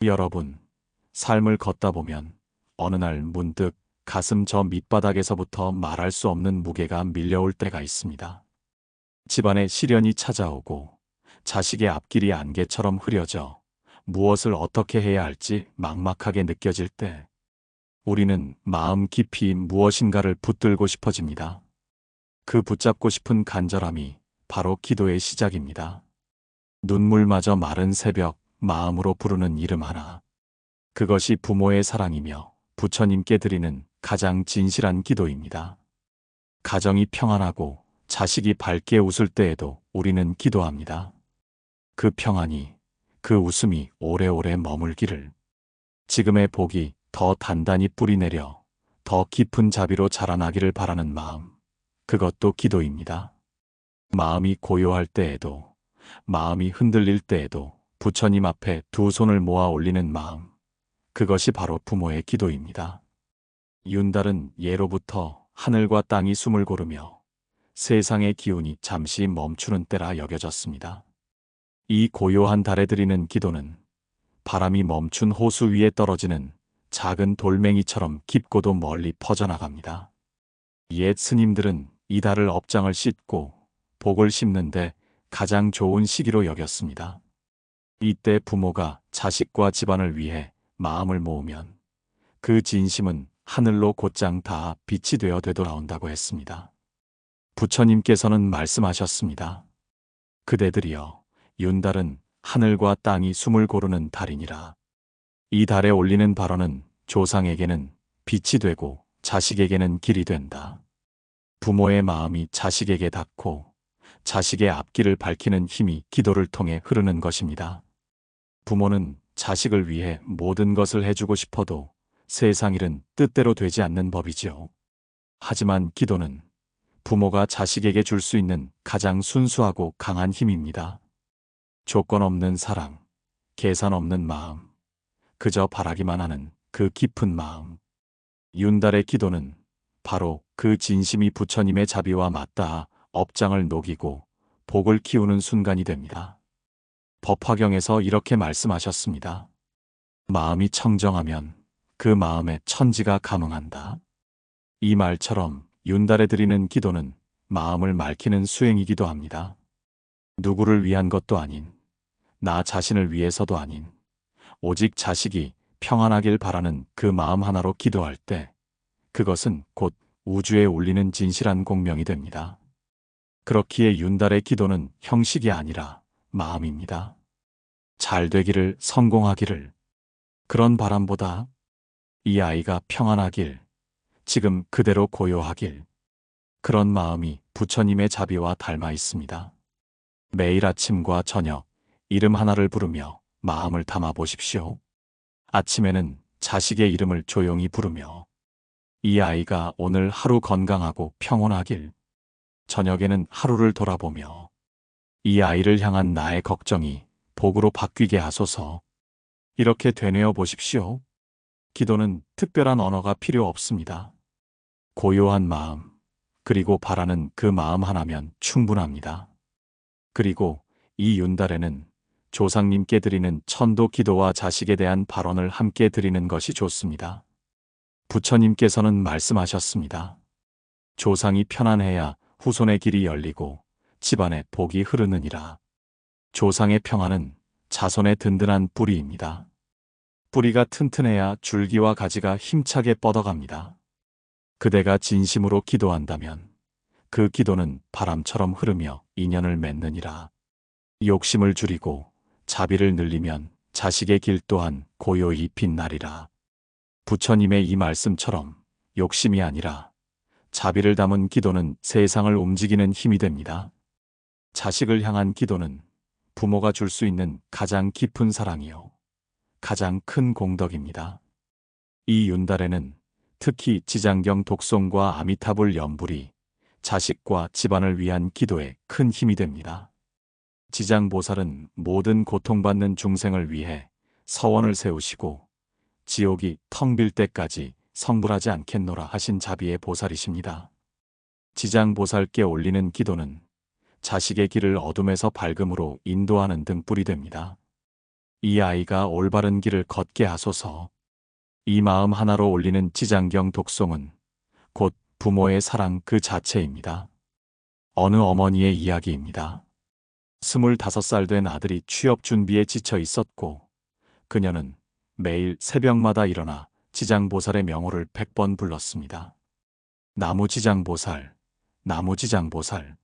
여러분, 삶을 걷다 보면 어느 날 문득 가슴 저 밑바닥에서부터 말할 수 없는 무게가 밀려올 때가 있습니다. 집안에 시련이 찾아오고 자식의 앞길이 안개처럼 흐려져 무엇을 어떻게 해야 할지 막막하게 느껴질 때 우리는 마음 깊이 무엇인가를 붙들고 싶어집니다. 그 붙잡고 싶은 간절함이 바로 기도의 시작입니다. 눈물마저 마른 새벽, 마음으로 부르는 이름 하나. 그것이 부모의 사랑이며 부처님께 드리는 가장 진실한 기도입니다. 가정이 평안하고 자식이 밝게 웃을 때에도 우리는 기도합니다. 그 평안이, 그 웃음이 오래오래 머물기를. 지금의 복이 더 단단히 뿌리내려 더 깊은 자비로 자라나기를 바라는 마음. 그것도 기도입니다. 마음이 고요할 때에도, 마음이 흔들릴 때에도 부처님 앞에 두 손을 모아 올리는 마음. 그것이 바로 부모의 기도입니다. 윤달은 예로부터 하늘과 땅이 숨을 고르며 세상의 기운이 잠시 멈추는 때라 여겨졌습니다. 이 고요한 달에 드리는 기도는 바람이 멈춘 호수 위에 떨어지는 작은 돌멩이처럼 깊고도 멀리 퍼져나갑니다. 옛 스님들은 이 달을 업장을 씻고 복을 심는데 가장 좋은 시기로 여겼습니다. 이때 부모가 자식과 집안을 위해 마음을 모으면 그 진심은 하늘로 곧장 닿아 빛이 되어 되돌아온다고 했습니다. 부처님께서는 말씀하셨습니다. 그대들이여, 윤달은 하늘과 땅이 숨을 고르는 달이니라. 이 달에 올리는 발언은 조상에게는 빛이 되고 자식에게는 길이 된다. 부모의 마음이 자식에게 닿고 자식의 앞길을 밝히는 힘이 기도를 통해 흐르는 것입니다. 부모는 자식을 위해 모든 것을 해주고 싶어도 세상 일은 뜻대로 되지 않는 법이지요. 하지만 기도는 부모가 자식에게 줄 수 있는 가장 순수하고 강한 힘입니다. 조건 없는 사랑, 계산 없는 마음, 그저 바라기만 하는 그 깊은 마음. 윤달의 기도는 바로 그 진심이 부처님의 자비와 맞닿아 업장을 녹이고 복을 키우는 순간이 됩니다. 법화경에서 이렇게 말씀하셨습니다. 마음이 청정하면 그 마음에 천지가 감응한다. 이 말처럼 윤달에 드리는 기도는 마음을 맑히는 수행이기도 합니다. 누구를 위한 것도 아닌, 나 자신을 위해서도 아닌, 오직 자식이 평안하길 바라는 그 마음 하나로 기도할 때 그것은 곧 우주에 울리는 진실한 공명이 됩니다. 그렇기에 윤달의 기도는 형식이 아니라 마음입니다. 잘 되기를, 성공하기를. 그런 바람보다 이 아이가 평안하길, 지금 그대로 고요하길. 그런 마음이 부처님의 자비와 닮아 있습니다. 매일 아침과 저녁 이름 하나를 부르며 마음을 담아 보십시오. 아침에는 자식의 이름을 조용히 부르며 이 아이가 오늘 하루 건강하고 평온하길. 저녁에는 하루를 돌아보며 이 아이를 향한 나의 걱정이 복으로 바뀌게 하소서. 이렇게 되뇌어 보십시오. 기도는 특별한 언어가 필요 없습니다. 고요한 마음, 그리고 바라는 그 마음 하나면 충분합니다. 그리고 이 윤달에는 조상님께 드리는 천도 기도와 자식에 대한 발언을 함께 드리는 것이 좋습니다. 부처님께서는 말씀하셨습니다. 조상이 편안해야 후손의 길이 열리고 집안에 복이 흐르느니라. 조상의 평안은 자손의 든든한 뿌리입니다. 뿌리가 튼튼해야 줄기와 가지가 힘차게 뻗어갑니다. 그대가 진심으로 기도한다면 그 기도는 바람처럼 흐르며 인연을 맺느니라. 욕심을 줄이고 자비를 늘리면 자식의 길 또한 고요히 빛나리라. 부처님의 이 말씀처럼 욕심이 아니라 자비를 담은 기도는 세상을 움직이는 힘이 됩니다. 자식을 향한 기도는 부모가 줄 수 있는 가장 깊은 사랑이요, 가장 큰 공덕입니다. 이 윤달에는 특히 지장경 독송과 아미타불 연불이 자식과 집안을 위한 기도에 큰 힘이 됩니다. 지장보살은 모든 고통받는 중생을 위해 서원을 세우시고 지옥이 텅 빌 때까지 성불하지 않겠노라 하신 자비의 보살이십니다. 지장보살께 올리는 기도는 자식의 길을 어둠에서 밝음으로 인도하는 등불이 됩니다. 이 아이가 올바른 길을 걷게 하소서. 이 마음 하나로 올리는 지장경 독송은 곧 부모의 사랑 그 자체입니다. 어느 어머니의 이야기입니다. 25살 된 아들이 취업 준비에 지쳐 있었고 그녀는 매일 새벽마다 일어나 지장보살의 명호를 100번 불렀습니다. 나무지장보살, 나무지장보살.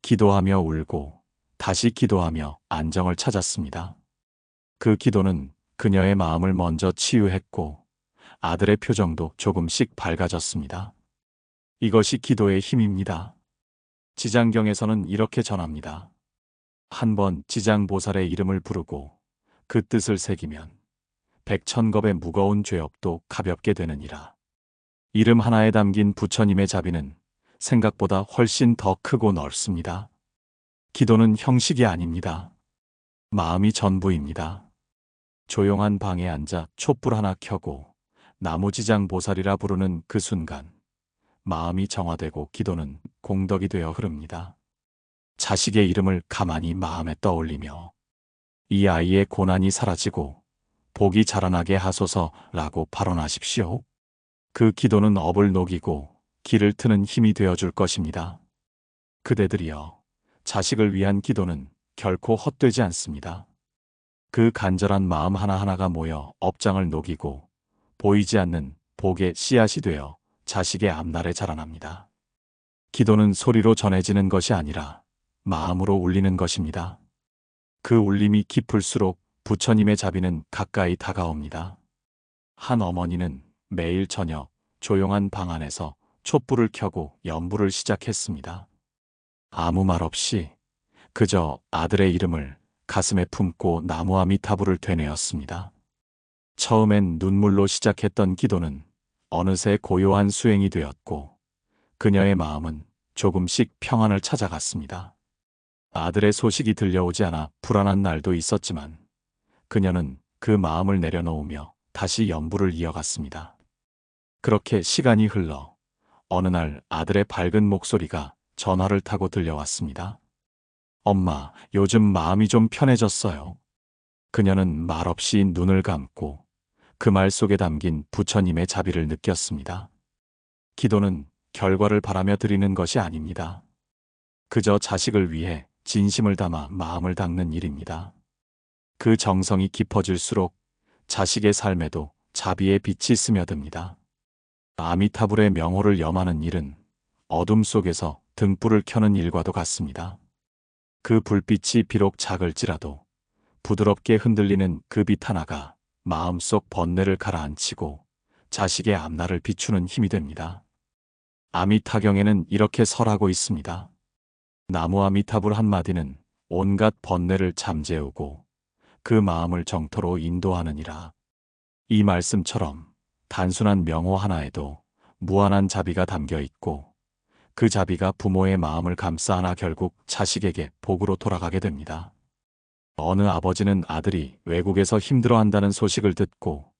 기도하며 울고 다시 기도하며 안정을 찾았습니다. 그 기도는 그녀의 마음을 먼저 치유했고 아들의 표정도 조금씩 밝아졌습니다. 이것이 기도의 힘입니다. 지장경에서는 이렇게 전합니다. 한 번 지장보살의 이름을 부르고 그 뜻을 새기면 백천겁의 무거운 죄업도 가볍게 되느니라. 이름 하나에 담긴 부처님의 자비는 생각보다 훨씬 더 크고 넓습니다. 기도는 형식이 아닙니다. 마음이 전부입니다. 조용한 방에 앉아 촛불 하나 켜고 나무지장보살이라 부르는 그 순간 마음이 정화되고 기도는 공덕이 되어 흐릅니다. 자식의 이름을 가만히 마음에 떠올리며 이 아이의 고난이 사라지고 복이 자라나게 하소서라고 발언하십시오. 그 기도는 업을 녹이고 길을 트는 힘이 되어줄 것입니다. 그대들이여, 자식을 위한 기도는 결코 헛되지 않습니다. 그 간절한 마음 하나하나가 모여 업장을 녹이고 보이지 않는 복의 씨앗이 되어 자식의 앞날에 자라납니다. 기도는 소리로 전해지는 것이 아니라 마음으로 울리는 것입니다. 그 울림이 깊을수록 부처님의 자비는 가까이 다가옵니다. 한 어머니는 매일 저녁 조용한 방 안에서 촛불을 켜고 연불을 시작했습니다. 아무 말 없이 그저 아들의 이름을 가슴에 품고 나무아미타불을 되뇌었습니다. 처음엔 눈물로 시작했던 기도는 어느새 고요한 수행이 되었고 그녀의 마음은 조금씩 평안을 찾아갔습니다. 아들의 소식이 들려오지 않아 불안한 날도 있었지만 그녀는 그 마음을 내려놓으며 다시 연불을 이어갔습니다. 그렇게 시간이 흘러 어느 날 아들의 밝은 목소리가 전화를 타고 들려왔습니다. 엄마, 요즘 마음이 좀 편해졌어요. 그녀는 말없이 눈을 감고 그 말 속에 담긴 부처님의 자비를 느꼈습니다. 기도는 결과를 바라며 드리는 것이 아닙니다. 그저 자식을 위해 진심을 담아 마음을 닦는 일입니다. 그 정성이 깊어질수록 자식의 삶에도 자비의 빛이 스며듭니다. 아미타불의 명호를 염하는 일은 어둠 속에서 등불을 켜는 일과도 같습니다. 그 불빛이 비록 작을지라도 부드럽게 흔들리는 그 빛 하나가 마음속 번뇌를 가라앉히고 자식의 앞날을 비추는 힘이 됩니다. 아미타경에는 이렇게 설하고 있습니다. 나무 아미타불 한마디는 온갖 번뇌를 잠재우고 그 마음을 정토로 인도하느니라. 이 말씀처럼 단순한 명호 하나에도 무한한 자비가 담겨 있고 그 자비가 부모의 마음을 감싸 안아 결국 자식에게 복으로 돌아가게 됩니다. 어느 아버지는 아들이 외국에서 힘들어한다는 소식을 듣고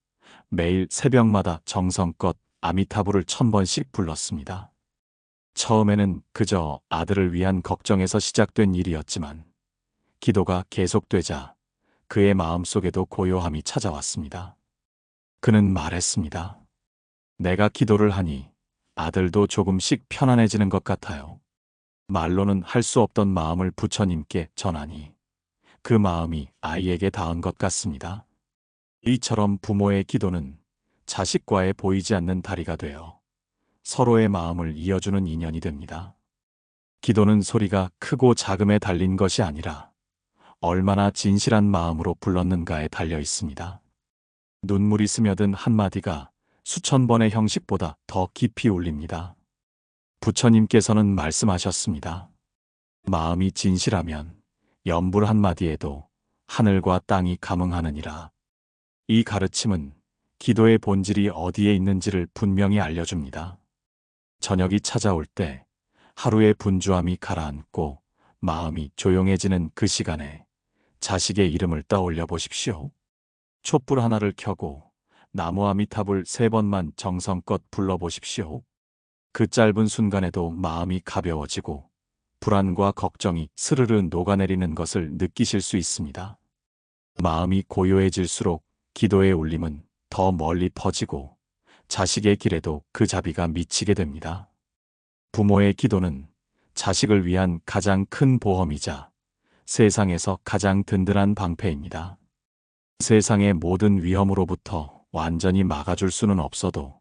매일 새벽마다 정성껏 아미타불을 1000번씩 불렀습니다. 처음에는 그저 아들을 위한 걱정에서 시작된 일이었지만 기도가 계속되자 그의 마음속에도 고요함이 찾아왔습니다. 그는 말했습니다. 내가 기도를 하니 아들도 조금씩 편안해지는 것 같아요. 말로는 할 수 없던 마음을 부처님께 전하니 그 마음이 아이에게 닿은 것 같습니다. 이처럼 부모의 기도는 자식과의 보이지 않는 다리가 되어 서로의 마음을 이어주는 인연이 됩니다. 기도는 소리가 크고 작음에 달린 것이 아니라 얼마나 진실한 마음으로 불렀는가에 달려 있습니다. 눈물이 스며든 한마디가 수천 번의 형식보다 더 깊이 울립니다. 부처님께서는 말씀하셨습니다. 마음이 진실하면 연불 한마디에도 하늘과 땅이 감응하느니라. 이 가르침은 기도의 본질이 어디에 있는지를 분명히 알려줍니다. 저녁이 찾아올 때 하루의 분주함이 가라앉고 마음이 조용해지는 그 시간에 자식의 이름을 떠올려 보십시오. 촛불 하나를 켜고 나무 아미타불 3번만 정성껏 불러보십시오. 그 짧은 순간에도 마음이 가벼워지고 불안과 걱정이 스르르 녹아내리는 것을 느끼실 수 있습니다. 마음이 고요해질수록 기도의 울림은 더 멀리 퍼지고 자식의 길에도 그 자비가 미치게 됩니다. 부모의 기도는 자식을 위한 가장 큰 보험이자 세상에서 가장 든든한 방패입니다. 세상의 모든 위험으로부터 완전히 막아줄 수는 없어도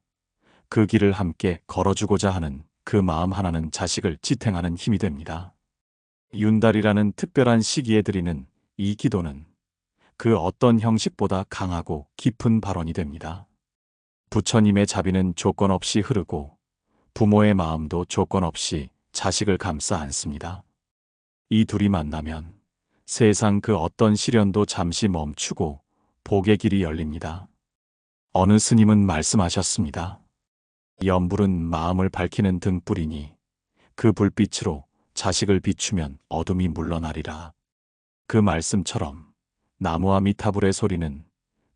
그 길을 함께 걸어주고자 하는 그 마음 하나는 자식을 지탱하는 힘이 됩니다. 윤달이라는 특별한 시기에 드리는 이 기도는 그 어떤 형식보다 강하고 깊은 발언이 됩니다. 부처님의 자비는 조건 없이 흐르고 부모의 마음도 조건 없이 자식을 감싸 안습니다. 이 둘이 만나면 세상 그 어떤 시련도 잠시 멈추고 복의 길이 열립니다. 어느 스님은 말씀하셨습니다. 연불은 마음을 밝히는 등불이니 그 불빛으로 자식을 비추면 어둠이 물러나리라. 그 말씀처럼 나무와 미타불의 소리는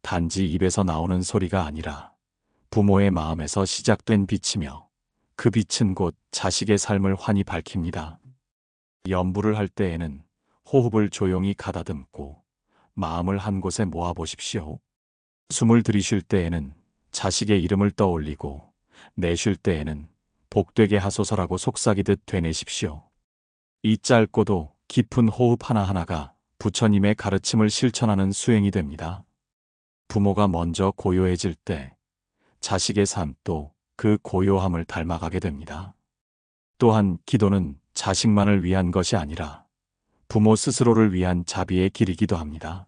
단지 입에서 나오는 소리가 아니라 부모의 마음에서 시작된 빛이며 그 빛은 곧 자식의 삶을 환히 밝힙니다. 연불을 할 때에는 호흡을 조용히 가다듬고 마음을 한 곳에 모아보십시오. 숨을 들이쉴 때에는 자식의 이름을 떠올리고 내쉴 때에는 복되게 하소서라고 속삭이듯 되뇌십시오. 이 짧고도 깊은 호흡 하나하나가 부처님의 가르침을 실천하는 수행이 됩니다. 부모가 먼저 고요해질 때 자식의 삶도 그 고요함을 닮아가게 됩니다. 또한 기도는 자식만을 위한 것이 아니라 부모 스스로를 위한 자비의 길이기도 합니다.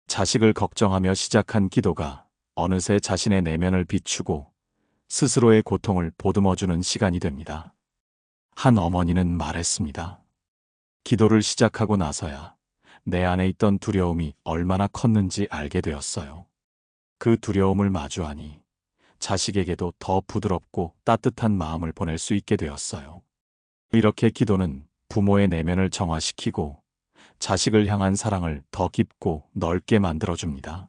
자식을 걱정하며 시작한 기도가 어느새 자신의 내면을 비추고 스스로의 고통을 보듬어주는 시간이 됩니다. 한 어머니는 말했습니다. 기도를 시작하고 나서야 내 안에 있던 두려움이 얼마나 컸는지 알게 되었어요. 그 두려움을 마주하니 자식에게도 더 부드럽고 따뜻한 마음을 보낼 수 있게 되었어요. 이렇게 기도는 부모의 내면을 정화시키고 자식을 향한 사랑을 더 깊고 넓게 만들어줍니다.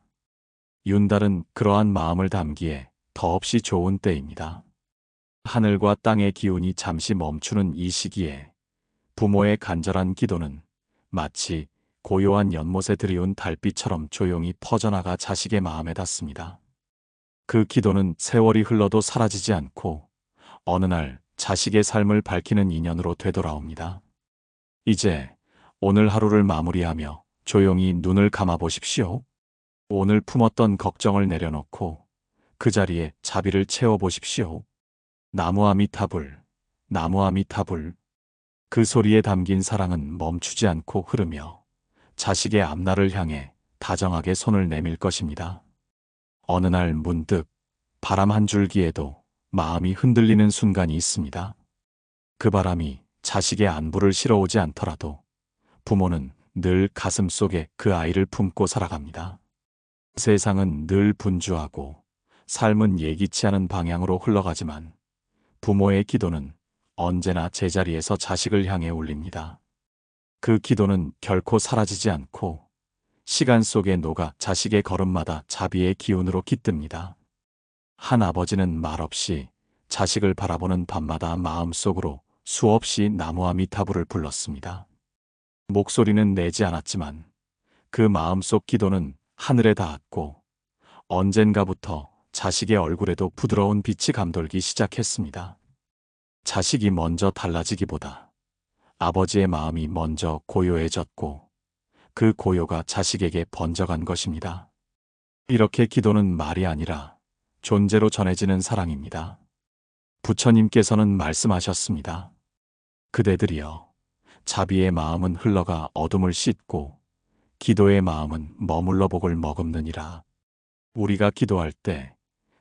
윤달은 그러한 마음을 담기에 더없이 좋은 때입니다. 하늘과 땅의 기운이 잠시 멈추는 이 시기에 부모의 간절한 기도는 마치 고요한 연못에 들이운 달빛처럼 조용히 퍼져나가 자식의 마음에 닿습니다. 그 기도는 세월이 흘러도 사라지지 않고 어느 날 자식의 삶을 밝히는 인연으로 되돌아옵니다. 이제 오늘 하루를 마무리하며 조용히 눈을 감아 보십시오. 오늘 품었던 걱정을 내려놓고 그 자리에 자비를 채워보십시오. 나무아미타불, 나무아미타불. 그 소리에 담긴 사랑은 멈추지 않고 흐르며 자식의 앞날을 향해 다정하게 손을 내밀 것입니다. 어느 날 문득 바람 한 줄기에도 마음이 흔들리는 순간이 있습니다. 그 바람이 자식의 안부를 실어오지 않더라도 부모는 늘 가슴 속에 그 아이를 품고 살아갑니다. 세상은 늘 분주하고 삶은 예기치 않은 방향으로 흘러가지만 부모의 기도는 언제나 제자리에서 자식을 향해 울립니다. 그 기도는 결코 사라지지 않고 시간 속에 녹아 자식의 걸음마다 자비의 기운으로 깃듭니다. 한 아버지는 말없이 자식을 바라보는 밤마다 마음속으로 수없이 나무아미타불을 불렀습니다. 목소리는 내지 않았지만 그 마음속 기도는 하늘에 닿았고 언젠가부터 자식의 얼굴에도 부드러운 빛이 감돌기 시작했습니다. 자식이 먼저 달라지기보다 아버지의 마음이 먼저 고요해졌고 그 고요가 자식에게 번져간 것입니다. 이렇게 기도는 말이 아니라 존재로 전해지는 사랑입니다. 부처님께서는 말씀하셨습니다. 그대들이여, 자비의 마음은 흘러가 어둠을 씻고 기도의 마음은 머물러 복을 머금느니라. 우리가 기도할 때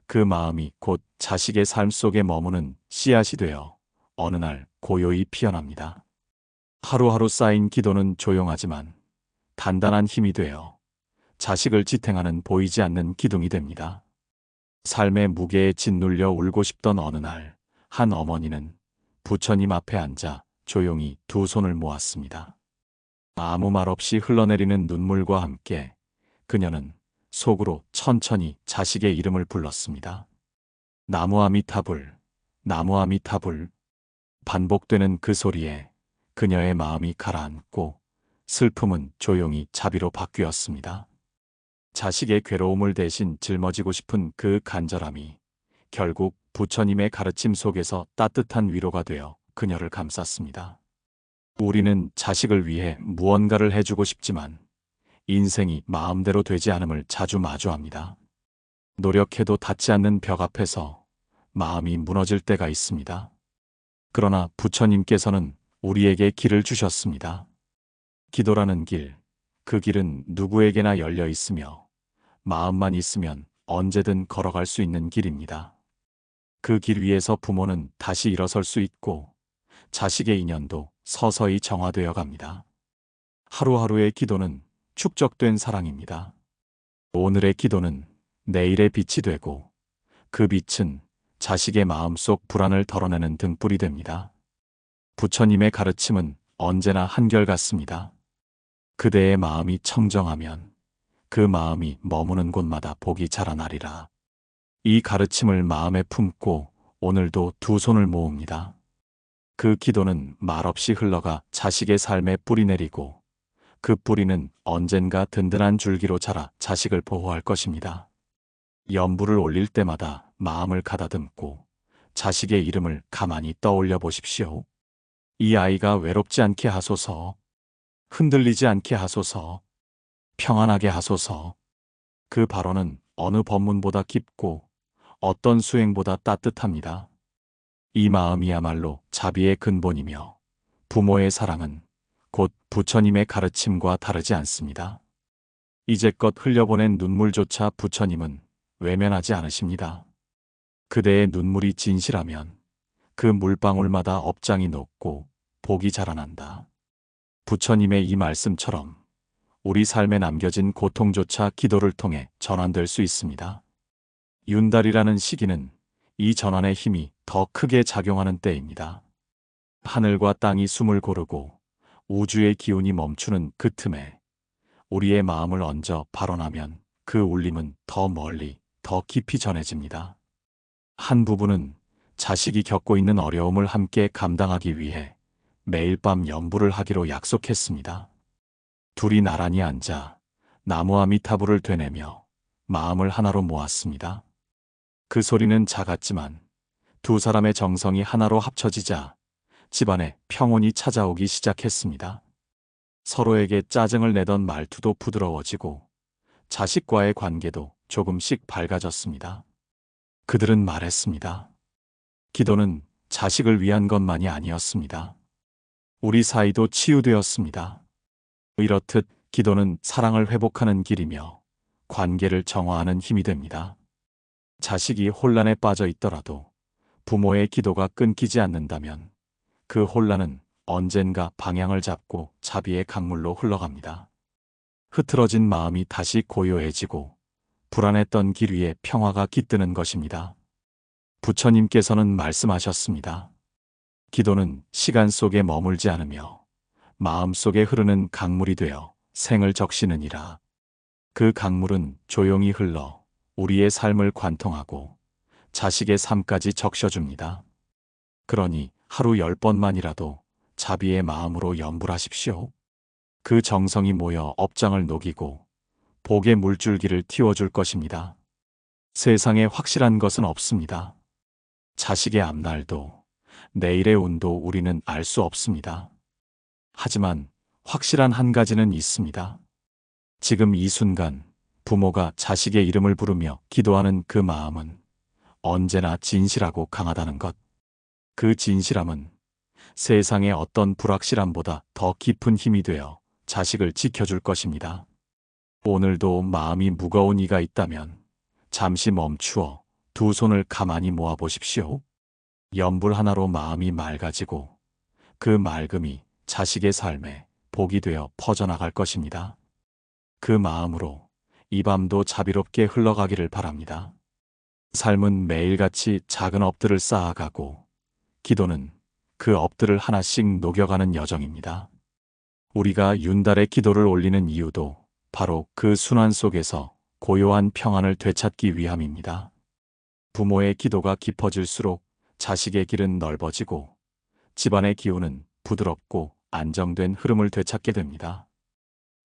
그 마음이 곧 자식의 삶 속에 머무는 씨앗이 되어 어느 날 고요히 피어납니다. 하루하루 쌓인 기도는 조용하지만 단단한 힘이 되어 자식을 지탱하는 보이지 않는 기둥이 됩니다. 삶의 무게에 짓눌려 울고 싶던 어느 날, 한 어머니는 부처님 앞에 앉아 조용히 두 손을 모았습니다. 아무 말 없이 흘러내리는 눈물과 함께 그녀는 속으로 천천히 자식의 이름을 불렀습니다. 나무아미타불, 나무아미타불. 반복되는 그 소리에 그녀의 마음이 가라앉고 슬픔은 조용히 자비로 바뀌었습니다. 자식의 괴로움을 대신 짊어지고 싶은 그 간절함이 결국 부처님의 가르침 속에서 따뜻한 위로가 되어 그녀를 감쌌습니다. 우리는 자식을 위해 무언가를 해주고 싶지만 인생이 마음대로 되지 않음을 자주 마주합니다. 노력해도 닿지 않는 벽 앞에서 마음이 무너질 때가 있습니다. 그러나 부처님께서는 우리에게 길을 주셨습니다. 기도라는 길, 그 길은 누구에게나 열려 있으며 마음만 있으면 언제든 걸어갈 수 있는 길입니다. 그 길 위에서 부모는 다시 일어설 수 있고 자식의 인연도 서서히 정화되어 갑니다. 하루하루의 기도는 축적된 사랑입니다. 오늘의 기도는 내일의 빛이 되고 그 빛은 자식의 마음속 불안을 덜어내는 등불이 됩니다. 부처님의 가르침은 언제나 한결같습니다. 그대의 마음이 청정하면 그 마음이 머무는 곳마다 복이 자라나리라. 이 가르침을 마음에 품고 오늘도 두 손을 모읍니다. 그 기도는 말없이 흘러가 자식의 삶에 뿌리 내리고 그 뿌리는 언젠가 든든한 줄기로 자라 자식을 보호할 것입니다. 연불을 올릴 때마다 마음을 가다듬고 자식의 이름을 가만히 떠올려 보십시오. 이 아이가 외롭지 않게 하소서, 흔들리지 않게 하소서, 평안하게 하소서. 그 발언은 어느 법문보다 깊고 어떤 수행보다 따뜻합니다. 이 마음이야말로 자비의 근본이며 부모의 사랑은 곧 부처님의 가르침과 다르지 않습니다. 이제껏 흘려보낸 눈물조차 부처님은 외면하지 않으십니다. 그대의 눈물이 진실하면 그 물방울마다 업장이 녹고 복이 자라난다. 부처님의 이 말씀처럼 우리 삶에 남겨진 고통조차 기도를 통해 전환될 수 있습니다. 윤달이라는 시기는 이 전환의 힘이 더 크게 작용하는 때입니다. 하늘과 땅이 숨을 고르고 우주의 기운이 멈추는 그 틈에 우리의 마음을 얹어 발언하면 그 울림은 더 멀리, 더 깊이 전해집니다. 한 부부는 자식이 겪고 있는 어려움을 함께 감당하기 위해 매일 밤 연불을 하기로 약속했습니다. 둘이 나란히 앉아 나무 아미타불을 되뇌며 마음을 하나로 모았습니다. 그 소리는 작았지만 두 사람의 정성이 하나로 합쳐지자 집안에 평온이 찾아오기 시작했습니다. 서로에게 짜증을 내던 말투도 부드러워지고 자식과의 관계도 조금씩 밝아졌습니다. 그들은 말했습니다. 기도는 자식을 위한 것만이 아니었습니다. 우리 사이도 치유되었습니다. 이렇듯 기도는 사랑을 회복하는 길이며 관계를 정화하는 힘이 됩니다. 자식이 혼란에 빠져 있더라도 부모의 기도가 끊기지 않는다면 그 혼란은 언젠가 방향을 잡고 자비의 강물로 흘러갑니다. 흐트러진 마음이 다시 고요해지고 불안했던 길 위에 평화가 깃드는 것입니다. 부처님께서는 말씀하셨습니다. 기도는 시간 속에 머물지 않으며 마음 속에 흐르는 강물이 되어 생을 적시느니라. 그 강물은 조용히 흘러 우리의 삶을 관통하고 자식의 삶까지 적셔줍니다. 그러니 하루 10번만이라도 자비의 마음으로 연불하십시오. 그 정성이 모여 업장을 녹이고 복의 물줄기를 틔워줄 것입니다. 세상에 확실한 것은 없습니다. 자식의 앞날도 내일의 운도 우리는 알 수 없습니다. 하지만 확실한 한 가지는 있습니다. 지금 이 순간 부모가 자식의 이름을 부르며 기도하는 그 마음은 언제나 진실하고 강하다는 것. 그 진실함은 세상의 어떤 불확실함보다 더 깊은 힘이 되어 자식을 지켜줄 것입니다. 오늘도 마음이 무거운 이가 있다면 잠시 멈추어 두 손을 가만히 모아보십시오. 연불 하나로 마음이 맑아지고 그 맑음이 자식의 삶에 복이 되어 퍼져나갈 것입니다. 그 마음으로 이 밤도 자비롭게 흘러가기를 바랍니다. 삶은 매일같이 작은 업들을 쌓아가고 기도는 그 업들을 하나씩 녹여가는 여정입니다. 우리가 윤달의 기도를 올리는 이유도 바로 그 순환 속에서 고요한 평안을 되찾기 위함입니다. 부모의 기도가 깊어질수록 자식의 길은 넓어지고 집안의 기운은 부드럽고 안정된 흐름을 되찾게 됩니다.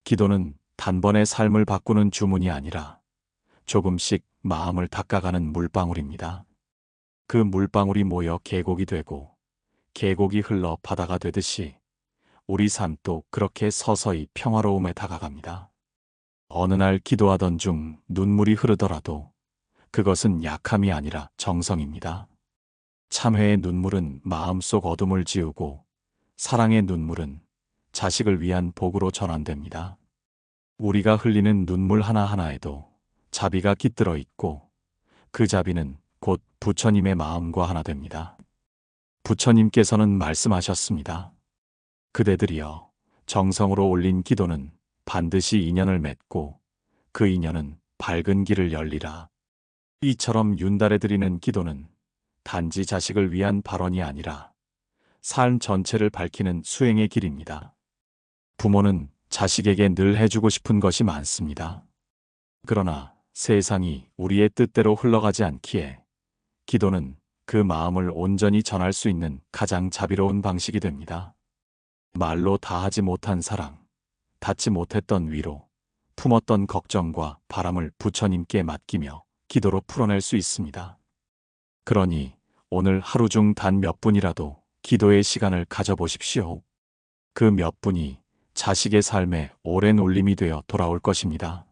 기도는 단번에 삶을 바꾸는 주문이 아니라 조금씩 마음을 닦아가는 물방울입니다. 그 물방울이 모여 계곡이 되고 계곡이 흘러 바다가 되듯이 우리 삶도 그렇게 서서히 평화로움에 다가갑니다. 어느 날 기도하던 중 눈물이 흐르더라도 그것은 약함이 아니라 정성입니다. 참회의 눈물은 마음속 어둠을 지우고 사랑의 눈물은 자식을 위한 복으로 전환됩니다. 우리가 흘리는 눈물 하나하나에도 자비가 깃들어 있고 그 자비는 곧 부처님의 마음과 하나 됩니다. 부처님께서는 말씀하셨습니다. 그대들이여, 정성으로 올린 기도는 반드시 인연을 맺고 그 인연은 밝은 길을 열리라. 이처럼 윤달에 드리는 기도는 단지 자식을 위한 발언이 아니라 삶 전체를 밝히는 수행의 길입니다. 부모는 자식에게 늘 해주고 싶은 것이 많습니다. 그러나 세상이 우리의 뜻대로 흘러가지 않기에 기도는 그 마음을 온전히 전할 수 있는 가장 자비로운 방식이 됩니다. 말로 다하지 못한 사랑, 닿지 못했던 위로, 품었던 걱정과 바람을 부처님께 맡기며 기도로 풀어낼 수 있습니다. 그러니 오늘 하루 중 단 몇 분이라도 기도의 시간을 가져보십시오. 그 몇 분이 자식의 삶에 오랜 울림이 되어 돌아올 것입니다.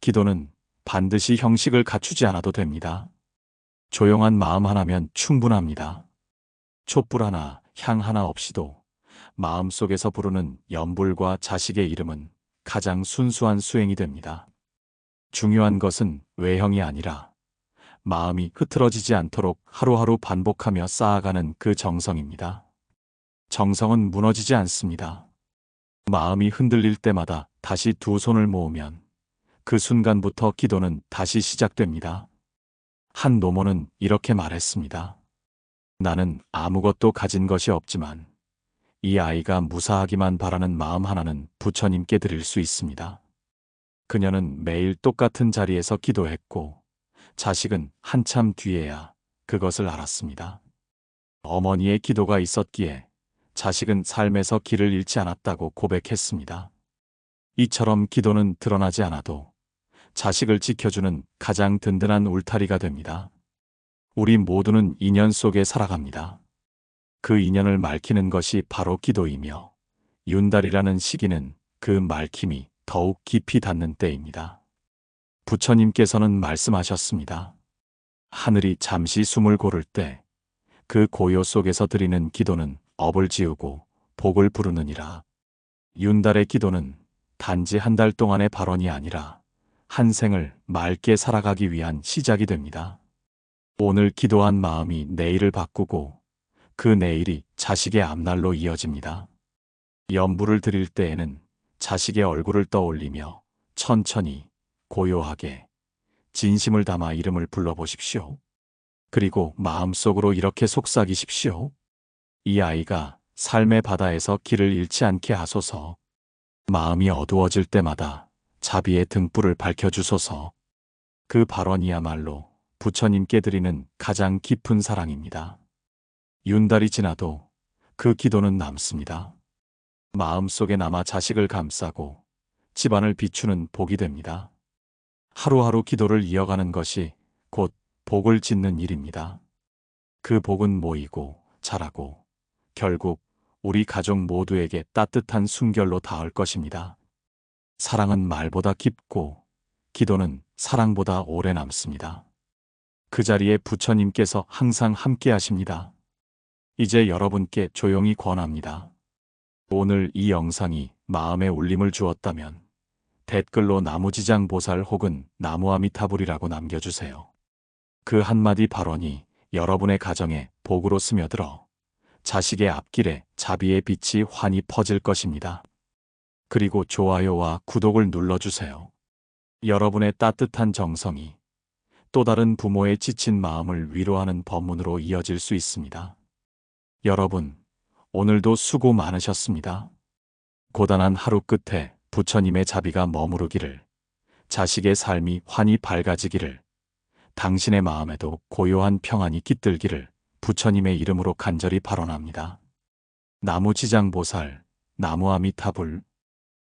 기도는 반드시 형식을 갖추지 않아도 됩니다. 조용한 마음 하나면 충분합니다. 촛불 하나, 향 하나 없이도 마음속에서 부르는 연불과 자식의 이름은 가장 순수한 수행이 됩니다. 중요한 것은 외형이 아니라 마음이 흐트러지지 않도록 하루하루 반복하며 쌓아가는 그 정성입니다. 정성은 무너지지 않습니다. 마음이 흔들릴 때마다 다시 두 손을 모으면 그 순간부터 기도는 다시 시작됩니다. 한 노모는 이렇게 말했습니다. 나는 아무것도 가진 것이 없지만 이 아이가 무사하기만 바라는 마음 하나는 부처님께 드릴 수 있습니다. 그녀는 매일 똑같은 자리에서 기도했고 자식은 한참 뒤에야 그것을 알았습니다. 어머니의 기도가 있었기에 자식은 삶에서 길을 잃지 않았다고 고백했습니다. 이처럼 기도는 드러나지 않아도 자식을 지켜주는 가장 든든한 울타리가 됩니다. 우리 모두는 인연 속에 살아갑니다. 그 인연을 맑히는 것이 바로 기도이며 윤달이라는 시기는 그 맑힘이 더욱 깊이 닿는 때입니다. 부처님께서는 말씀하셨습니다. 하늘이 잠시 숨을 고를 때 그 고요 속에서 드리는 기도는 업을 지우고 복을 부르느니라. 윤달의 기도는 단지 한 달 동안의 발언이 아니라 한 생을 맑게 살아가기 위한 시작이 됩니다. 오늘 기도한 마음이 내일을 바꾸고 그 내일이 자식의 앞날로 이어집니다. 연불을 드릴 때에는 자식의 얼굴을 떠올리며 천천히 고요하게 진심을 담아 이름을 불러보십시오. 그리고 마음속으로 이렇게 속삭이십시오. 이 아이가 삶의 바다에서 길을 잃지 않게 하소서. 마음이 어두워질 때마다 자비의 등불을 밝혀주소서. 그 발언이야말로 부처님께 드리는 가장 깊은 사랑입니다. 윤달이 지나도 그 기도는 남습니다. 마음속에 남아 자식을 감싸고 집안을 비추는 복이 됩니다. 하루하루 기도를 이어가는 것이 곧 복을 짓는 일입니다. 그 복은 모이고 자라고 결국 우리 가족 모두에게 따뜻한 숨결로 닿을 것입니다. 사랑은 말보다 깊고 기도는 사랑보다 오래 남습니다. 그 자리에 부처님께서 항상 함께 하십니다. 이제 여러분께 조용히 권합니다. 오늘 이 영상이 마음에 울림을 주었다면 댓글로 나무지장보살 혹은 나무아미타불이라고 남겨주세요. 그 한마디 발언이 여러분의 가정에 복으로 스며들어 자식의 앞길에 자비의 빛이 환히 퍼질 것입니다. 그리고 좋아요와 구독을 눌러주세요. 여러분의 따뜻한 정성이 또 다른 부모의 지친 마음을 위로하는 법문으로 이어질 수 있습니다. 여러분, 오늘도 수고 많으셨습니다. 고단한 하루 끝에 부처님의 자비가 머무르기를, 자식의 삶이 환히 밝아지기를, 당신의 마음에도 고요한 평안이 깃들기를 부처님의 이름으로 간절히 발언합니다. 나무지장보살, 나무아미타불.